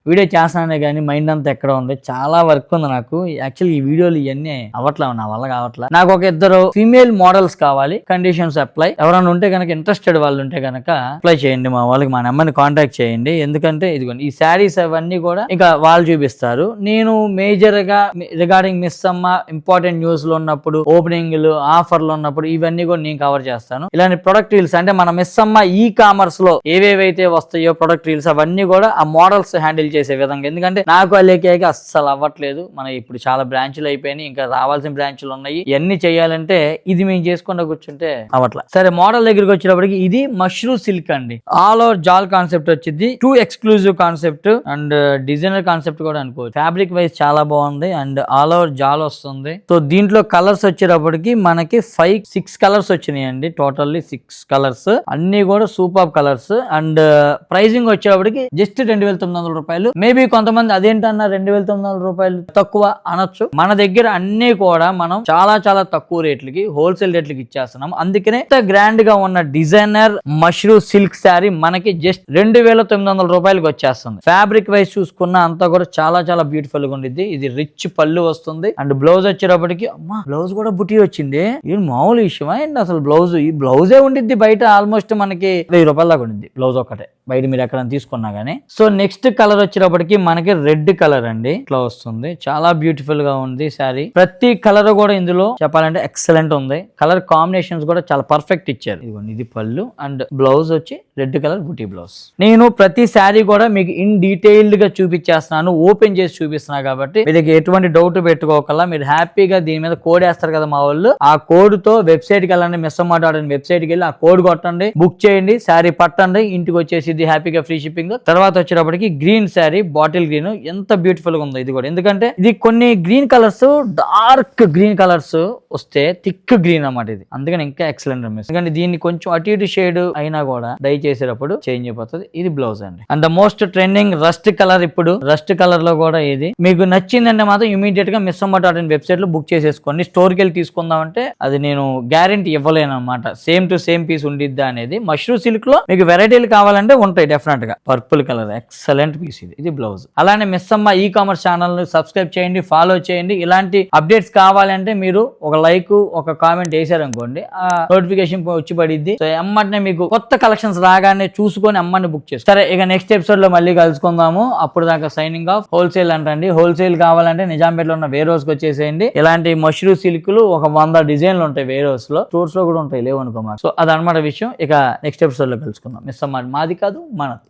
Video చేస్తానే కానీ mind అంతా ఎక్కడ ఉంది, చాలా వర్క్ ఉంది నాకు. యాక్చువల్లీ ఈ వీడియోలు ఇవన్నీ అవ్వట్లేదు, నా వల్ల కావట్లేదు. నాకు ఒక 2 ఫీమేల్ మోడల్స్ కావాలి, కండిషన్స్ అప్లై. ఎవరైనా ఉంటే కనుక ఇంట్రెస్టెడ్ వాళ్ళు ఉంటే కనుక అప్లై చేయండి, మా వాళ్ళకి మా నెంబర్ని కాంటాక్ట్ చేయండి. ఎందుకంటే ఇదిగోండి ఈ శారీస్ అవన్నీ కూడా ఇంకా వాళ్ళు చూపిస్తారు. నేను మేజర్ గా రిగార్డింగ్ మిస్ అమ్మ ఇంపార్టెంట్ న్యూస్ లో ఉన్నప్పుడు, ఓపెనింగ్లు ఆఫర్లు ఉన్నప్పుడు ఇవన్నీ కూడా నేను కవర్ చేస్తాను. ఇలాంటి ప్రొడక్ట్ రీల్స్ అంటే మన మిస్ అమ్మ ఈ కామర్స్ లో ఏవేవైతే వస్తాయో ప్రొడక్ట్ రీల్స్ అవన్నీ కూడా ఆ మోడల్స్ హ్యాండిల్ చేసే విధంగా. ఎందుకంటే నాకు అలేకేకి అస్సలు అవ్వట్లేదు. మన ఇప్పుడు చాలా బ్రాంచ్లు అయిపోయినాయి, ఇంకా రావాల్సిన బ్రాంచ్లు ఉన్నాయి. ఇవన్నీ చేయాలంటే ఇది మేము చేసుకుంటూ కూర్చుంటే అవ్వట్లా. సరే, మోడల్ దగ్గరికి వచ్చేటప్పటికి ఇది మష్రూమ్ సిల్క్ అండి. ఆల్ ఓవర్ జాల్ కాన్సెప్ట్ వచ్చింది. 2 exclusive concept and designer concept కూడా అనుకోవచ్చు. ఫ్యాబ్రిక్ వైజ్ చాలా బాగుంది అండ్ ఆల్ ఓవర్ జాల్ వస్తుంది. సో దీంట్లో కలర్స్ వచ్చేటప్పటికి మనకి 6 కలర్స్ వచ్చినాయండి. టోటల్లీ 6 కలర్స్, అన్ని కూడా సూపర్ కలర్స్. అండ్ ప్రైజింగ్ వచ్చేటప్పటికి జస్ట్ 2900 రూపాయలు. మేబీ కొంతమంది అదేంటన్నా 2900 రూపాయలు తక్కువ అనొచ్చు. మన దగ్గర అన్ని కూడా మనం చాలా చాలా తక్కువ రేట్లకి, హోల్సేల్ రేట్లకి ఇచ్చేస్తున్నాం. అందుకనే గ్రాండ్ గా ఉన్న డిజైనర్ మష్రూమ్ సిల్క్ శారీ మనకి జస్ట్ 2900 రూపాయలకి వచ్చేస్తుంది. ఫ్యాబ్రిక్ వైజ్ చూసుకున్న అంతా కూడా చాలా చాలా బ్యూటిఫుల్ గా ఉండిద్ది. ఇది రిచ్ పళ్ళు వస్తుంది అండ్ బ్లౌజ్ వచ్చేటప్పటికి అమ్మా బ్లౌజ్ కూడా బుటీ వచ్చింది. ఇది మామూలు విషయమా ఏంటి అసలు? బ్లౌజ్ ఈ బ్లౌజే ఉండిద్ది బయట ఆల్మోస్ట్ మనకి 1000 రూపాయల దాకా ఉండిద్ది బ్లౌజ్ ఒకటే, బయట మీరు ఎక్కడ తీసుకున్నా గానీ. సో నెక్స్ట్ కలర్ వచ్చేటప్పటికి మనకి రెడ్ కలర్ అండి. ఇట్లా వస్తుంది, చాలా బ్యూటిఫుల్ గా ఉంది శారీ. ప్రతి కలర్ కూడా ఇందులో చెప్పాలంటే ఎక్సలెంట్ ఉంది. కలర్ కాంబినేషన్స్ కూడా చాలా పర్ఫెక్ట్ ఇచ్చారు. ఇదిగోండి ఇది పళ్ళు అండ్ బ్లౌజ్ వచ్చి రెడ్ కలర్ బుటీ బ్లౌజ్. నేను ప్రతి శారీ కూడా మీకు ఇన్ డీటెయిల్డ్ గా చూపించేస్తున్నాను, ఓపెన్ చేసి చూపిస్తున్నా కాబట్టి మీకు ఎటువంటి డౌట్ పెట్టుకోకల్లా మీరు హ్యాపీగా దీని మీద కోడ్ వేస్తారు కదా మా వాళ్ళు, ఆ కోడ్ తో వెబ్సైట్ కి వెళ్ళండి, మిస్సమ్మ.in వెబ్సైట్ కి వెళ్ళి ఆ కోడ్ కొట్టండి, బుక్ చేయండి, శారీ పట్టండి, ఇంటికి వచ్చేసి హ్యాపీగా ఫ్రీ షిప్పింగ్. తర్వాత వచ్చేటప్పటికి గ్రీన్ శారీ, బాటిల్ గ్రీన్, ఎంత బ్యూటిఫుల్ గా ఉందో ఇది కూడా. ఎందుకంటే ఇది కొన్ని green colours dark green colours వస్తే థిక్ గ్రీన్ అన్నమాట ఇది, అందుకని ఇంకా ఎక్సలెంట్ అనిపిస్తుంది. ఎందుకంటే దీన్ని కొంచెం అటు ఇటు షేడ్ అయినా కూడా డై చేసేటప్పుడు చేంజ్ అయిపోతుంది. ఇది బ్లౌజ్ అండి. And the most trending rust colour. ఇప్పుడు రస్ట్ కలర్ లో కూడా ఇది మీకు నచ్చిందంటే మాత్రం ఇమీడియట్ గా మిస్సమ్మ.in వెబ్సైట్ లో బుక్ చేసేసుకోండి. స్టోర్ కి వెళ్ళి తీసుకుందామంటే అది నేను గ్యారెంటీ ఇవ్వలేను అనమాట, సేమ్ టు సేమ్ పీస్ ఉండిద్దా అనేది. మష్రూమ్ సిల్క్ లో మీకు వెరైటీలు కావాలంటే ఉంటాయి డెఫినెట్ గా. పర్పుల్ కలర్ ఎక్సలెంట్ పీస్ ఇది. ఇది బ్లౌజ్. అలానే మిస్సమ్మ ఈ కామర్స్ ఛానల్ ని సబ్స్క్రైబ్ చేయండి, ఫాలో చేయండి. ఇలాంటి అప్డేట్స్ కావాలంటే మీరు ఒక లైక్ ఒక కామెంట్ వేసారనుకోండి, ఆ నోటిఫికేషన్ వచ్చి పడిద్ది. సో అమ్మటనే మీకు కొత్త కలెక్షన్స్ రాగానే చూసుకొని అమ్మని బుక్ చేస్తారు. సరే, ఇక నెక్స్ట్ ఎపిసోడ్ లో మళ్ళీ కలుసుకుందాము. అప్పుడు దాకా సైనింగ్ ఆఫ్. హోల్సేల్ అంటండి, హోల్సేల్ కావాలంటే నిజాంపేటలో ఉన్న వేర్ హౌస్ కి వచ్చేసేయండి. ఇలాంటి మష్రూమ్ సిల్క్లు ఒక 100 డిజైన్లు ఉంటాయి వేర్ హౌస్ లో, స్టోర్స్ లో కూడా ఉంటాయి, లేవనుకో మాకు. సో అదనమాట విషయం. ఇక నెక్స్ట్ ఎపిసోడ్ లో కలుసుకుందాం. మిస్సమ్మ మాది కాదు మనది.